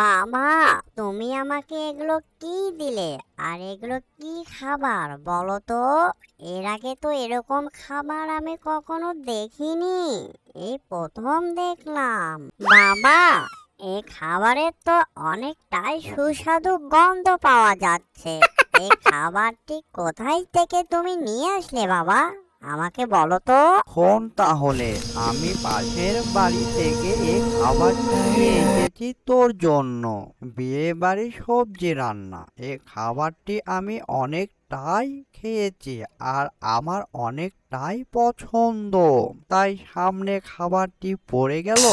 বাবা, তুমি আমাকে এগুলো কি দিলে? আর এগুলো কি খাবার বলো তো? এর আগে তো এরকম খাবার আমি কখনো দেখিনি। এই প্রথম দেখলাম। বাবা, এই খাবারের তো অনেকটাই সুস্বাদু গন্ধ পাওয়া যাচ্ছে। এই খাবারটি কোথায় থেকে তুমি নিয়ে আসলে বাবা? আমাকে বলো তো। শোন তাহলে, আমি পাশের বাড়ি থেকে এই খাবারটা নিয়ে এসেছি তোর জন্য। বিয়ে বাড়ির সবজি রান্না। এই খাবারটি আমি অনেকটাই খেয়েছি আর আমার অনেকটাই পছন্দ। তাই সামনে খাবারটি পড়ে গেল,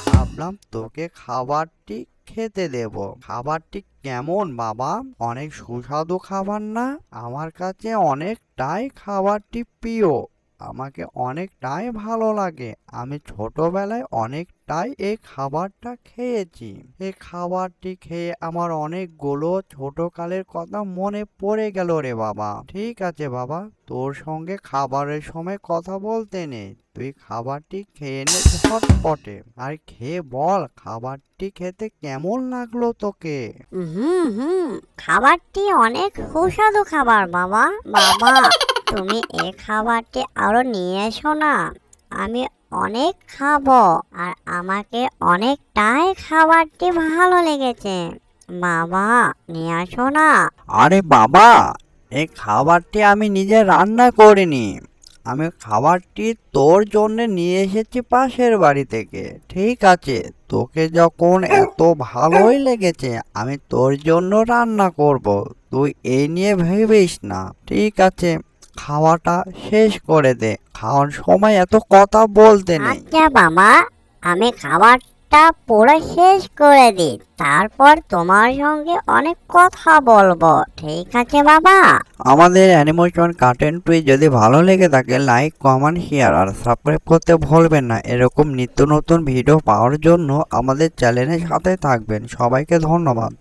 ভাবলাম তোকে খাবারটি খেতে দেব। খাবারটি কেমন বাবা? অনেক সুস্বাদু খাবার না? আমার কাছে অনেকটাই খাবারটি প্রিয়। আমাকে অনেকটাই ভালো লাগে। আমি ছোটবেলায় অনেকটাই এই খাবারটা খেয়েছি। এই খাবারটি খেয়ে আমার অনেকগুলো ছোটকালের কথা মনে পড়ে গেল রে বাবা। ঠিক আছে বাবা, তোর সঙ্গে খাবারের সময় কথা বলতে নেই। তুই খাবারটি খেয়ে নে ঝটপটে, আর খেয়ে বল খাবারটি খেতে কেমন লাগলো তোকে। হুম হুম, খাবারটি অনেক সুস্বাদু খাবার বাবা। বাবা, তুমি এই খাবারটি আরো নিয়ে এসো না। আমি অনেক খাবো। আর আমাকে অনেকটাই খাবারটি ভালো লেগেছে। বাবা, নিয়ে আসো না। আরে বাবা, এই খাবারটি আমি নিজে রান্না করিনি। আমি খাবারটি তোর জন্য নিয়ে এসেছি পাশের বাড়ি থেকে। ঠিক আছে, তোকে যখন এত ভালোই লেগেছে, আমি তোর জন্য রান্না করব। তুই এই নিয়ে ভেবিস না। ঠিক আছে, খাওয়াটা শেষ করে দে। খাওয়ার সময় এত কথা বলতে নেই। আচ্ছা বাবা, আমি খাবারটা পুরো শেষ করে দিই, তারপর তোমার সঙ্গে অনেক কথা বলবো। ঠিক আছে বাবা। আমাদের অ্যানিমেশন কার্টুন টুই যদি ভালো লেগে থাকে, লাইক কমেন্ট শেয়ার আর সাবস্ক্রাইব করতে ভুলবেন না। এরকম নিত্য নতুন ভিডিও পাওয়ার জন্য আমাদের চ্যানেলের সাথে থাকবেন। সবাইকে ধন্যবাদ।